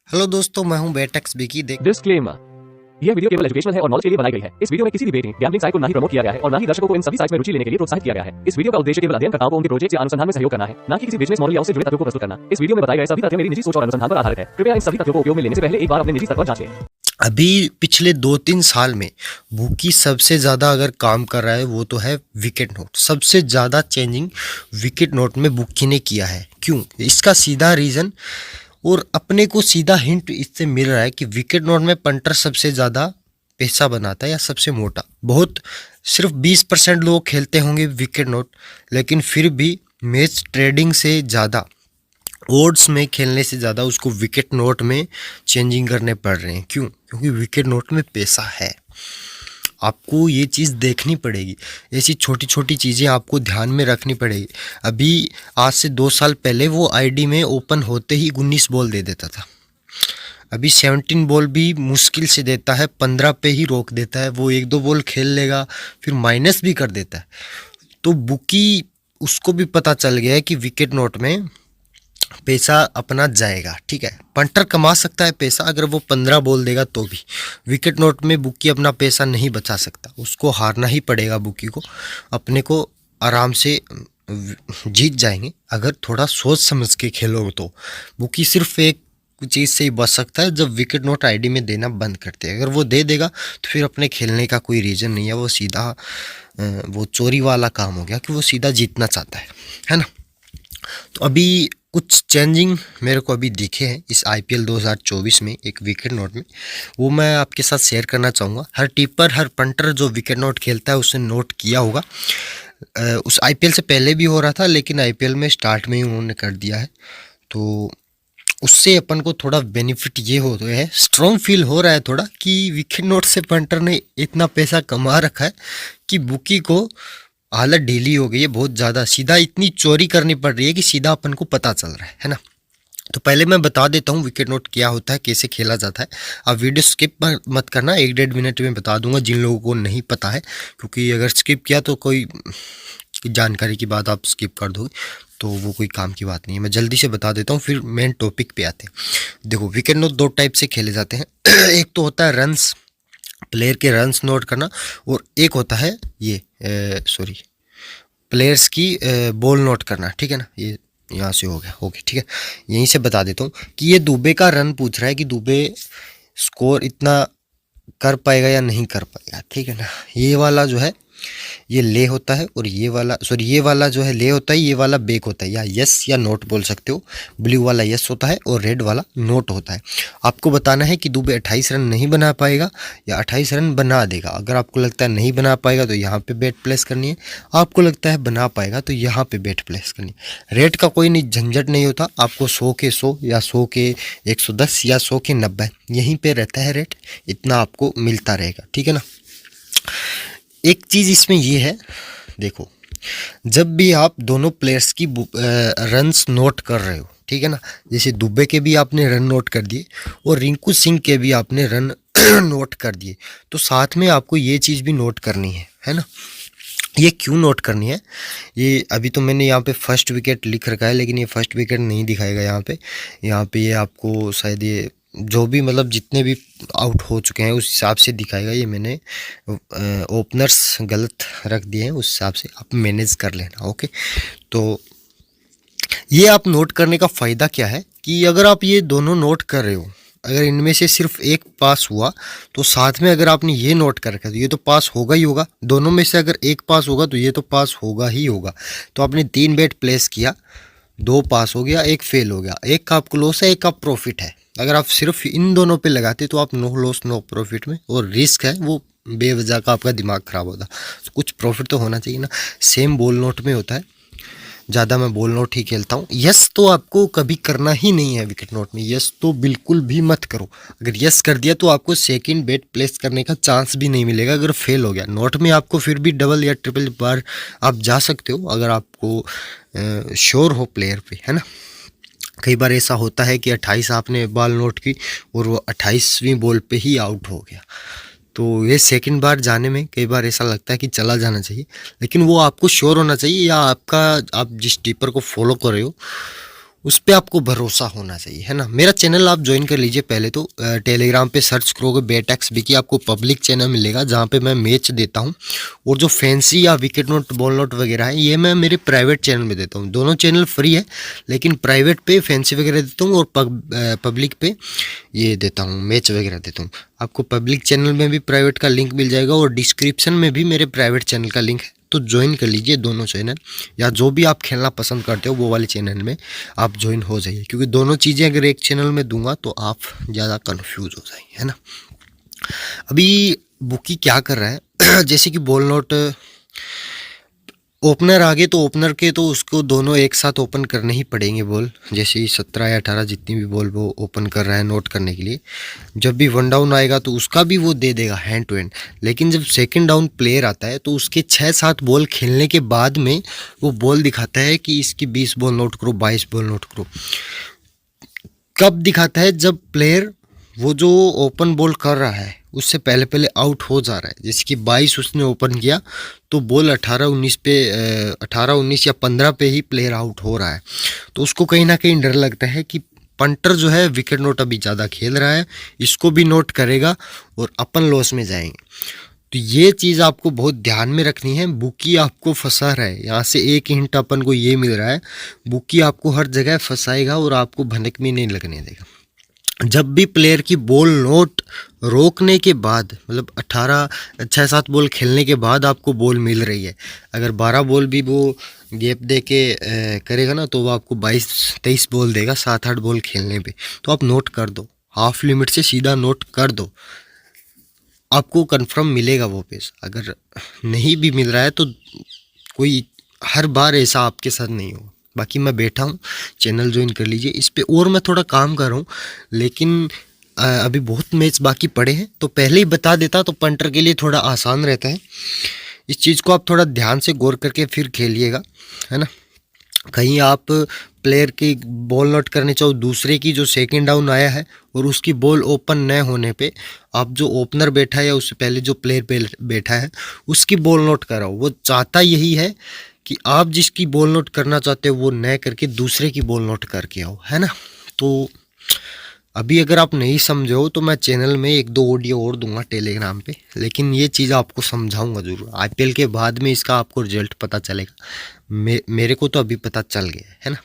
Hello दोस्तों, मैं हूं बेटेक्स बिकी। डिस्क्लेमर, यह वीडियो केवल एजुकेशनल है और नॉलेज के लिए बनाई गई है। इस वीडियो में किसी भी बेटिंग गैम्बलिंग साइट को ना ही प्रमोट किया गया है और ना ही दर्शकों को इन सभी साइट्स में रुचि लेने के लिए प्रोत्साहित किया गया है। इस वीडियो का उद्देश्य केवल अध्ययनकर्ताओं को उनके प्रोजेक्ट या अनुसंधान में सहयोग करना है, ना कि किसी बिजनेस मॉडल या उससे जुड़े तथ्यों को प्रस्तुत करना। इस वीडियो में बताए गए सभी तथ्य मेरी निजी सोच और अनुसंधान पर आधारित है। कृपया इन सभी तथ्यों को उपयोग में लेने से पहले एक बार अपने निजी स्तर पर जांच लें। अभी पिछले 2-3 साल में बुकी सबसे ज़्यादा अगर काम कर रहा है वो तो है विकेट नोट। सबसे ज़्यादा चेंजिंग विकेट नोट में बुकी ने किया है। क्यों? इसका सीधा रीज़न और अपने को सीधा हिंट इससे मिल रहा है कि विकेट नोट में पंटर सबसे ज़्यादा पैसा बनाता है या सबसे मोटा। बहुत सिर्फ 20% लोग खेलते होंगे विकेट नोट, लेकिन फिर भी मैच ट्रेडिंग से ज़्यादा, ओड्स में खेलने से ज़्यादा उसको विकेट नोट में चेंजिंग करने पड़ रहे हैं। क्यों? क्योंकि विकेट नोट में पैसा है। आपको ये चीज़ देखनी पड़ेगी। ऐसी छोटी छोटी चीज़ें आपको ध्यान में रखनी पड़ेगी। अभी आज से 2 साल पहले वो आईडी में ओपन होते ही 19 बॉल दे देता था। अभी 17 बॉल भी मुश्किल से देता है, 15 पे ही रोक देता है। वो 1-2 बॉल खेल लेगा, फिर माइनस भी कर देता है। तो बुकी उसको भी पता चल गया है कि विकेट नोट में पैसा अपना जाएगा। ठीक है, पंटर कमा सकता है पैसा अगर वो 15 बॉल देगा तो भी। विकेट नोट में बुकी अपना पैसा नहीं बचा सकता, उसको हारना ही पड़ेगा बुकी को। अपने को आराम से जीत जाएंगे अगर थोड़ा सोच समझ के खेलो तो। बुकी सिर्फ एक चीज़ से ही बच सकता है, जब विकेट नोट आईडी में देना बंद करते हैं। अगर वो दे देगा तो फिर अपने खेलने का कोई रीज़न नहीं है। वो सीधा वो चोरी वाला काम हो गया कि वो सीधा जीतना चाहता है ना। तो अभी कुछ चेंजिंग मेरे को अभी दिखे हैं इस आईपीएल 2024 में एक विकेट नोट में, वो मैं आपके साथ शेयर करना चाहूँगा। हर टीपर, हर पंटर जो विकेट नोट खेलता है उसने नोट किया होगा। उस आईपीएल से पहले भी हो रहा था, लेकिन आईपीएल में स्टार्ट में ही उन्होंने कर दिया है। तो उससे अपन को थोड़ा बेनिफिट ये हो रहा है, स्ट्रॉन्ग फील हो रहा है थोड़ा, कि विकेट नोट से पंटर ने इतना पैसा कमा रखा है कि बुकी को हालत ढीली हो गई है बहुत ज़्यादा। सीधा इतनी चोरी करनी पड़ रही है कि सीधा अपन को पता चल रहा है ना। तो पहले मैं बता देता हूँ विकेट नोट क्या होता है, कैसे खेला जाता है। आप वीडियो स्किप मत करना, 1-1.5 मिनट में बता दूंगा जिन लोगों को नहीं पता है, क्योंकि अगर स्किप किया तो कोई जानकारी की बात आप स्किप कर दोगे तो वो कोई काम की बात नहीं है। मैं जल्दी से बता देता हूँ, फिर मेन टॉपिक पे आते हैं। देखो, विकेट नोट 2 टाइप से खेले जाते हैं। एक तो होता है रन्स, प्लेयर के रन्स नोट करना, और एक होता है ये प्लेयर्स की बॉल नोट करना। ठीक है ना, ये यहाँ से हो गया। ओके, ठीक है, यहीं से बता देता हूँ कि ये दुबे का रन पूछ रहा है कि दुबे स्कोर इतना कर पाएगा या नहीं कर पाएगा। ठीक है ना, ये वाला जो है ये ले होता है, और ये वाला जो है ले होता है, ये वाला बेक होता है, या यस या नोट बोल सकते हो। ब्लू वाला यस होता है और रेड वाला नोट होता है। आपको बताना है कि दुबे 28 रन नहीं बना पाएगा या 28 रन बना देगा। अगर आपको लगता है नहीं बना पाएगा तो यहाँ पे बेट प्लेस करनी है, आपको लगता है बना पाएगा तो यहाँ पे बेट प्लेस करनी है। रेट का कोई नहीं झंझट नहीं होता, आपको 100 के 100 या 100 के 110 या 100 के 90 यहीं पे रहता है रेट, इतना आपको मिलता रहेगा। ठीक है ना। एक चीज़ इसमें ये है, देखो, जब भी आप दोनों प्लेयर्स की रन्स नोट कर रहे हो, ठीक है ना, जैसे दुबे के भी आपने रन नोट कर दिए और रिंकू सिंह के भी आपने रन नोट कर दिए, तो साथ में आपको ये चीज़ भी नोट करनी है ना। ये क्यों नोट करनी है? ये अभी तो मैंने यहाँ पे फर्स्ट विकेट लिख रखा है, लेकिन ये फर्स्ट विकेट नहीं दिखाएगा यहाँ पे ये आपको शायद ये जो भी मतलब जितने भी आउट हो चुके हैं उस हिसाब से दिखाएगा। ये मैंने ओपनर्स गलत रख दिए हैं, उस हिसाब से आप मैनेज कर लेना। ओके, तो ये आप नोट करने का फ़ायदा क्या है कि अगर आप ये दोनों नोट कर रहे हो, अगर इनमें से सिर्फ एक पास हुआ तो साथ में अगर आपने ये नोट कर रखा तो ये तो पास होगा ही होगा। दोनों में से अगर एक पास होगा तो ये तो पास होगा ही होगा। तो आपने 3 बेट प्लेस किया, 2 पास हो गया, 1 फेल हो गया, एक का आपको लॉस है, एक का प्रॉफिट है। अगर आप सिर्फ इन दोनों पे लगाते तो आप नो लॉस नो प्रॉफिट में, और रिस्क है वो बेवजह का आपका दिमाग खराब होता। तो कुछ प्रॉफिट तो होना चाहिए ना। सेम बॉल नोट में होता है, ज़्यादा मैं बॉल नोट ही खेलता हूँ। यस तो आपको कभी करना ही नहीं है विकेट नोट में, यस तो बिल्कुल भी मत करो। अगर यस कर दिया तो आपको सेकंड बेट प्लेस करने का चांस भी नहीं मिलेगा अगर फेल हो गया। नोट में आपको फिर भी डबल या ट्रिपल बार आप जा सकते हो अगर आपको श्योर हो प्लेयर पे, है ना। कई बार ऐसा होता है कि 28 आपने बॉल नोट की और वो 28वीं बॉल पे ही आउट हो गया, तो ये सेकंड बार जाने में कई बार ऐसा लगता है कि चला जाना चाहिए, लेकिन वो आपको श्योर होना चाहिए, या आपका आप जिस टीपर को फॉलो कर रहे हो उस पे आपको भरोसा होना चाहिए, है ना। मेरा चैनल आप ज्वाइन कर लीजिए। पहले तो टेलीग्राम पे सर्च करोगे बेटैक्स बिकी, आपको पब्लिक चैनल मिलेगा जहाँ पे मैं मैच देता हूँ। और जो फैंसी या विकेट नोट बॉल नोट वगैरह है ये मैं मेरे प्राइवेट चैनल में देता हूँ। दोनों चैनल फ्री है, लेकिन प्राइवेट पे फैंसी वगैरह देता हूँ और पब्लिक पे ये देता हूँ, मैच वगैरह देता हूँ। आपको पब्लिक चैनल में भी प्राइवेट का लिंक मिल जाएगा और डिस्क्रिप्शन में भी मेरे प्राइवेट चैनल का लिंक है, तो ज्वाइन कर लीजिए दोनों चैनल, या जो भी आप खेलना पसंद करते हो वो वाले चैनल में आप ज्वाइन हो जाइए। क्योंकि दोनों चीज़ें अगर एक चैनल में दूंगा तो आप ज़्यादा कंफ्यूज हो जाएंगे, है ना। अभी बुकी क्या कर रहा है जैसे कि बॉल नोट ओपनर आगे, तो ओपनर के तो उसको दोनों एक साथ ओपन करने ही पड़ेंगे बॉल। जैसे ही 17 या 18 जितनी भी बॉल वो ओपन कर रहा है नोट करने के लिए, जब भी 1 डाउन आएगा तो उसका भी वो दे देगा हैंड टू हैंड। लेकिन जब सेकंड डाउन प्लेयर आता है तो उसके 6-7 बॉल खेलने के बाद में वो बॉल दिखाता है कि इसकी 20 बॉल नोट करो, 22 बॉल नोट करो। कब दिखाता है? जब प्लेयर वो जो ओपन बॉल कर रहा है उससे पहले पहले आउट हो जा रहा है। जैसे कि 22 उसने ओपन किया तो बॉल 18-19 पे 18-19 या 15 पे ही प्लेयर आउट हो रहा है, तो उसको कहीं ना कहीं डर लगता है कि पंटर जो है विकेट नोट अभी ज़्यादा खेल रहा है, इसको भी नोट करेगा और अपन लॉस में जाएंगे। तो ये चीज़ आपको बहुत ध्यान में रखनी है। बुकी आपको फंसा रहा है, यहाँ से एक हिंट अपन को ये मिल रहा है, बुकी आपको हर जगह फंसाएगा और आपको भनक भी नहीं लगने देगा। जब भी प्लेयर की बॉल नोट रोकने के बाद, मतलब 6-7 बॉल खेलने के बाद आपको बॉल मिल रही है, अगर 12 बॉल भी वो गैप दे के करेगा ना तो वो आपको 22-23 बॉल देगा 7-8 बॉल खेलने पे, तो आप नोट कर दो, हाफ लिमिट से सीधा नोट कर दो, आपको कंफर्म मिलेगा वो पेस। अगर नहीं भी मिल रहा है तो कोई हर बार ऐसा आपके साथ नहीं होगा। बाकी मैं बैठा हूँ, चैनल ज्वाइन कर लीजिए इस पे, और मैं थोड़ा काम कर रहा हूँ, लेकिन अभी बहुत मैच बाकी पड़े हैं, तो पहले ही बता देता तो पंटर के लिए थोड़ा आसान रहता है। इस चीज़ को आप थोड़ा ध्यान से गौर करके फिर खेलिएगा, है ना। कहीं आप प्लेयर की बॉल नोट करने चाहो, दूसरे की जो सेकंड डाउन आया है और उसकी बॉल ओपन न होने पे आप जो ओपनर बैठा है या उससे पहले जो प्लेयर बैठा है उसकी बॉल नोट कराओ। वो चाहता यही है कि आप जिसकी बॉल नोट करना चाहते हो वो न करके दूसरे की बॉल नोट करके आओ, है ना। तो अभी अगर आप नहीं समझे हो तो मैं चैनल में 1-2 ऑडियो और दूंगा टेलीग्राम पे, लेकिन ये चीज़ आपको समझाऊंगा ज़रूर। आईपीएल के बाद में इसका आपको रिजल्ट पता चलेगा, मेरे को तो अभी पता चल गया है ना।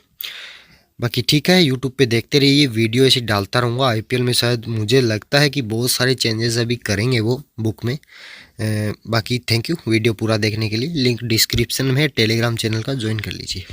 बाकी ठीक है, यूट्यूब पे देखते रहिए, वीडियो ऐसे डालता रहूँगा। आईपीएल में शायद मुझे लगता है कि बहुत सारे चेंजेस अभी करेंगे वो बुक में। बाकी थैंक यू वीडियो पूरा देखने के लिए। लिंक डिस्क्रिप्शन में है, टेलीग्राम चैनल का ज्वाइन कर लीजिए।